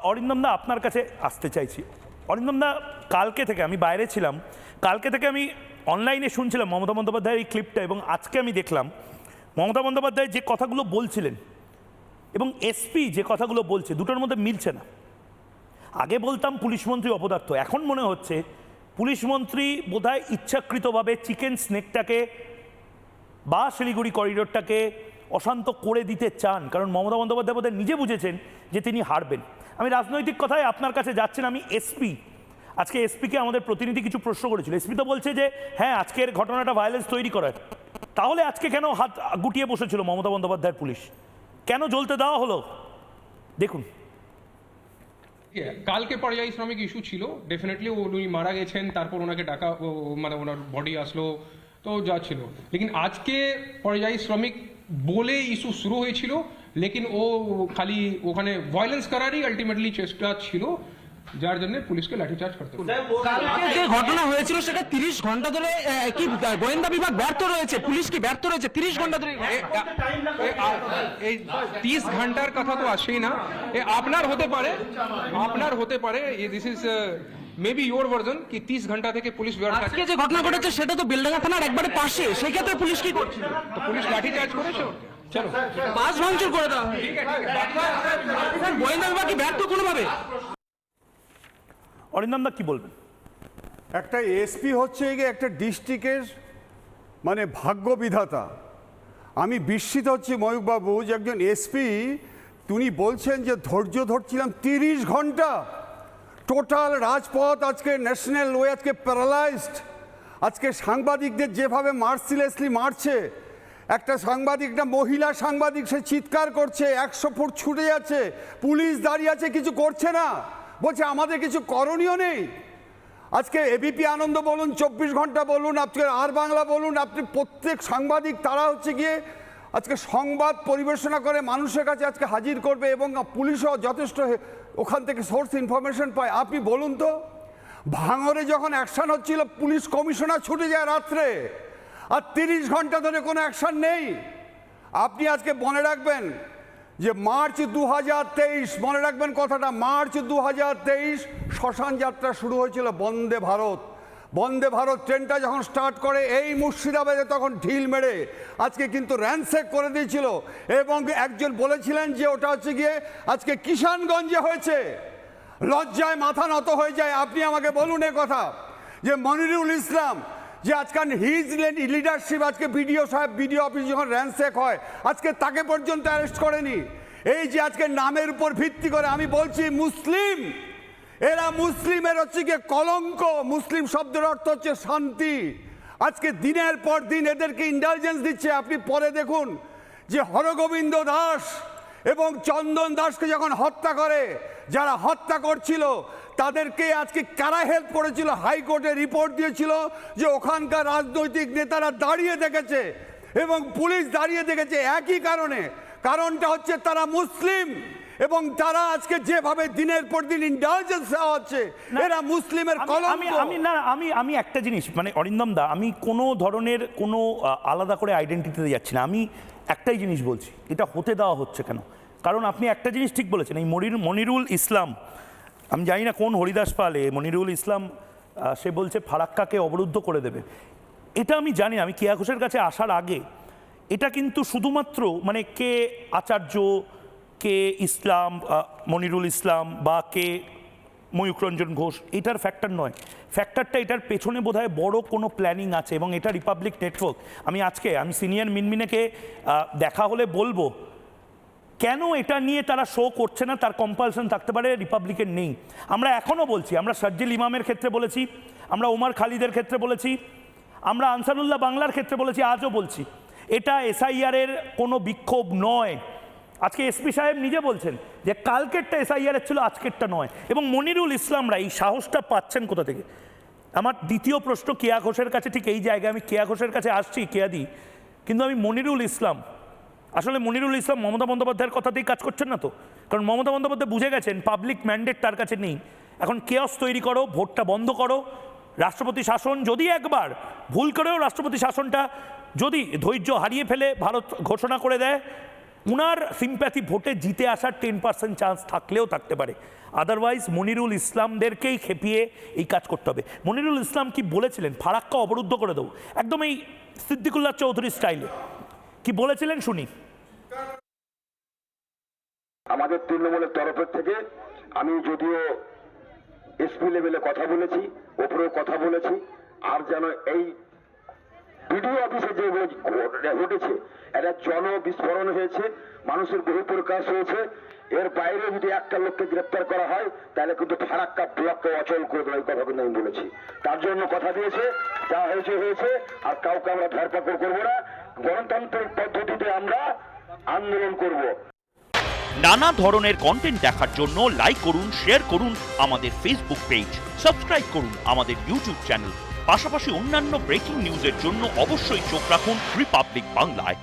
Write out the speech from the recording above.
অরিন্দম দা আপনার কাছে আসতে চাইছি। অরিন্দম দা, কালকে থেকে আমি বাইরে ছিলাম, কালকে থেকে আমি অনলাইনে শুনছিলাম মমতা বন্দ্যোপাধ্যায়ের এই ক্লিপটা, এবং আজকে আমি দেখলাম মমতা বন্দ্যোপাধ্যায় যে কথাগুলো বলছিলেন এবং এসপি যে কথাগুলো বলছে, দুটোর মধ্যে মিলছে না। আগে বলতাম পুলিশ মন্ত্রী অপদার্থ, এখন মনে হচ্ছে পুলিশ মন্ত্রী বোধহয় ইচ্ছাকৃতভাবে চিকেন স্নেকটাকে বা শিলিগুড়ি করিডোরটাকে অশান্ত করে দিতে চান, কারণ মমতা বন্দ্যোপাধ্যায় বোধহয় নিজে বুঝেছেন যে তিনি হারবেন। আমি রাজনৈতিক কথায় আপনার কাছে যাচ্ছেন, আমি এসপি, আজকে এসপিকে আমাদের প্রতিনিধি কিছু প্রশ্ন করেছিল, এসপি তো বলছে যে হ্যাঁ আজকের ঘটনাটা ভায়োলেন্স তৈরি করার, তাহলে আজকে কেন হাত গুটিয়ে বসেছিল মমতা বন্দ্যোপাধ্যায়ের পুলিশ, কেন জ্বলতে দেওয়া হলো? দেখুন, কালকে পর্যায়ী শ্রমিক ইস্যু ছিল, ডেফিনেটলি উনি মারা গেছেন, তারপর ওনাকে ডাকা, মানে ওনার বডি আসলো, তো যা ছিল। লেকিন আজকে পর্যায়ী শ্রমিক বলে ইস্যু শুরু হয়েছিল, লেকিন ও খালি ওখানে ভায়োলেন্স করারই আলটিমেটলি চেষ্টা ছিল, যার জন্য পুলিশকে লাঠিচার্জ করতে হবে। কালকে যে ঘটনা হয়েছিল সেটা 30 ঘন্টা ধরে কি গোয়েন্দা বিভাগ ব্যর্থ রয়েছে, পুলিশ কি ব্যর্থ রয়েছে 30 ঘন্টা ধরে? এই 30 ঘন্টার কথা তো আসেই না, আপনার হতে পারে this is maybe your version কি 30 ঘন্টা থেকে পুলিশ ব্যর্থ আছে। আজকে যে ঘটনা ঘটেছে সেটা তো বেলডাঙ্গা থানার একবারে পাশে, সেই ক্ষেত্রে পুলিশ কি করছে? তো পুলিশ লাঠিচার্জ করেছে, চলো বাস ভাঙচুর করে দেওয়া, গোয়েন্দা বিভাগ কি ব্যর্থ কোনোভাবে? অরিন্দম দা কি বলবেন? একটা এসপি হচ্ছে গিয়ে একটা ডিস্ট্রিক্টের মানে ভাগ্য বিধাতা। আমি বিস্মিত হচ্ছি ময়ূকবাবু যে একজন এসপি তিনি বলছেন যে ধৈর্য ধরছিলাম 30 ঘন্টা, টোটাল রাজপথ আজকে ন্যাশনাল ওয়ে আজকে প্যারালাইজড। আজকে সাংবাদিকদের যেভাবে মার্সিলেসলি মারছে, একটা সাংবাদিক, একটা মহিলা সাংবাদিক, সে চিৎকার করছে, 100 ফুট ছুটে যাচ্ছে, পুলিশ দাঁড়িয়ে আছে, কিছু করছে না, বলছে আমাদের কিছু করণীয় নেই। আজকে এবিপি আনন্দ বলুন, 24 ঘন্টা বলুন, আজকে আর বাংলা বলুন, আপনি প্রত্যেক সাংবাদিক তারা হচ্ছে গিয়ে আজকে সংবাদ পরিবেশনা করে মানুষের কাছে আজকে হাজির করবে, এবং পুলিশও যথেষ্ট ওখান থেকে সোর্স ইনফরমেশন পায়। আপনি বলুন তো, ভাঙরে যখন অ্যাকশন হচ্ছিল পুলিশ কমিশনার ছুটে যায় রাত্রে, আর 30 ঘন্টা ধরে কোনো অ্যাকশন নেই। আপনি আজকে মনে রাখবেন যে মার্চ 2023, মনে রাখবেন কথাটা, মার্চ 2023 শ্মশান যাত্রা শুরু হয়েছিল বন্দে ভারত। বন্দে ভারত ট্রেনটা যখন স্টার্ট করে এই মুর্শিদাবাদে তখন ঢিল মেরে আজকে কিন্তু র্যানসেক করে দিয়েছিল, এবং একজন বলেছিলেন যে ওটা হচ্ছে গিয়ে আজকে কিষানগঞ্জে হয়েছে। লজ্জায় মাথা নত হয়ে যায়। আপনি আমাকে বলুন এ কথা যে মনিরুল ইসলাম যে আজকাল হিজ লিডারশিপ, আজকে বিডিও সাহেব, বিডিও অফিস যখন র্যানসেক হয় আজকে তাকে পর্যন্ত অ্যারেস্ট করেনি। এই যে আজকে নামের উপর ভিত্তি করে, আমি বলছি মুসলিম, এরা মুসলিমের হচ্ছে গিয়ে কলঙ্ক। মুসলিম শব্দের অর্থ হচ্ছে শান্তি। আজকে দিনের পর দিন এদেরকে ইন্টেলিজেন্স দিচ্ছে। আপনি পরে দেখুন যে হরগোবিন্দ দাস এবং চন্দন দাসকে যখন হত্যা করে, যারা হত্যা করছিল তাদেরকে আজকে কারা হেল্প করেছিল, হাইকোর্টে রিপোর্ট দিয়েছিল যে ওখানকার রাজনৈতিক নেতারা দাঁড়িয়ে দেখেছে এবং পুলিশ দাঁড়িয়ে দেখেছে একই কারণে। কারণটা হচ্ছে তারা মুসলিম, এবং তারা আজকে যেভাবে দিনের পর দিন ইন্টেলিজেন্স দেওয়া হচ্ছে, এরা মুসলিমের কলঙ্ক। আমি একটা জিনিস, মানে অরিন্দম দা, আমি কোনো ধরনের কোনো আলাদা করে আইডেন্টিটিতে যাচ্ছি না, আমি একটাই জিনিস বলছি, এটা হতে দেওয়া হচ্ছে কেন? কারণ আপনি একটা জিনিস ঠিক বলেছেন, এই মনিরুল ইসলাম, আমি জানি না কোন হরিদাস পালে, মনিরুল ইসলাম সে বলছে ফারাক্কাকে অবরুদ্ধ করে দেবে। এটা আমি জানি, আমি কেয়া ঘোষের কাছে আসার আগে এটা কিন্তু শুধুমাত্র মানে কে আচার্য, কে ইসলাম, মনিরুল ইসলাম বা কে ময়ূক রঞ্জন ঘোষ, এটার ফ্যাক্টর নয়। ফ্যাক্টরটা এটার পেছনে বোধহয় বড় কোনো প্ল্যানিং আছে, এবং এটা রিপাবলিক নেটওয়ার্ক। আমি সিনিয়র মিনমিনেকে দেখা হলে বলবো কেন এটা নিয়ে তারা শো করছে না, তার কম্পালশন থাকতে পারে, রিপাবলিকের নেই। আমরা এখনও বলছি, আমরা শার্জিল ইমামের ক্ষেত্রে বলেছি, আমরা ওমর খালিদের ক্ষেত্রে বলেছি, আমরা আনসারুল্লাহ বাংলার ক্ষেত্রে বলেছি, আজও বলছি, এটা এসআইআরের কোনো বিক্ষোভ নয়। আজকে এসপি সাহেব নিজে বলছেন যে কালকেরটা এসআইআরের ছিল, আজকেরটা নয়। এবং মনিরুল ইসলামরা এই সাহসটা পাচ্ছেন কোথা থেকে? আমার দ্বিতীয় প্রশ্ন কেয়া ঘোষের কাছে, ঠিক এই জায়গায় আমি কেয়া ঘোষের কাছে আসছি, কেয়াদি, কিন্তু আমি মনিরুল ইসলাম, আসলে মনিরুল ইসলাম মমতা বন্দ্যোপাধ্যায়ের কথাতেই কাজ করছেন না তো? কারণ মমতা বন্দ্যোপাধ্যায় বুঝে গেছেন পাবলিক ম্যান্ডেট তার কাছে নেই। এখন কেয়াস তৈরি করো, ভোটটা বন্ধ করো, রাষ্ট্রপতি শাসন যদি একবার ভুল করেও রাষ্ট্রপতি শাসনটা যদি ধৈর্য হারিয়ে ফেলে ভারত ঘোষণা করে দেয়, উনার সিম্প্যাথি ভোটে জিতে আসার 10% চান্স থাকলেও থাকতে পারে। আদারওয়াইজ মনিরুল ইসলামদেরকেই খেপিয়ে এই কাজ করতে হবে। মনিরুল ইসলাম কি বলেছিলেন, ফারাক্কা অবরুদ্ধ করে দেবো, একদম এই সিদ্দিকুল্লাহ চৌধুরী স্টাইলে কি বলেছিলেন শুনি। আমাদের তৃণমূলের তরফের থেকে আমি যদিও এসপি লেভেলে কথা বলেছি, ওপরেও কথা বলেছি, আর যেন এই বিডিও অফিসে যে ঘটেছে একটা জনবিস্ফোরণ হয়েছে, মানুষের বহিঃপ্রকাশ হয়েছে, এর বাইরে যদি একটা লোককে গ্রেপ্তার করা হয় তাহলে কিন্তু ফারাক্কা ব্লককে অচল করে দেওয়ার কথা কিন্তু আমি বলেছি। তার জন্য কথা দিয়েছে, যা হয়েছে হয়েছে, আর কাউকে আমরা ধরপাকড় করবো না, গণতান্ত্রিক পদ্ধতিতে আমরা আন্দোলন করব। নানা ধরনের কন্টেন্ট দেখার জন্য লাইক করুন, শেয়ার করুন আমাদের ফেসবুক পেজ, সাবস্ক্রাইব করুন আমাদের ইউটিউব চ্যানেল। পাশাপাশি অন্যান্য ব্রেকিং নিউজের জন্য অবশ্যই চোখ রাখুন রিপাবলিক বাংলায়।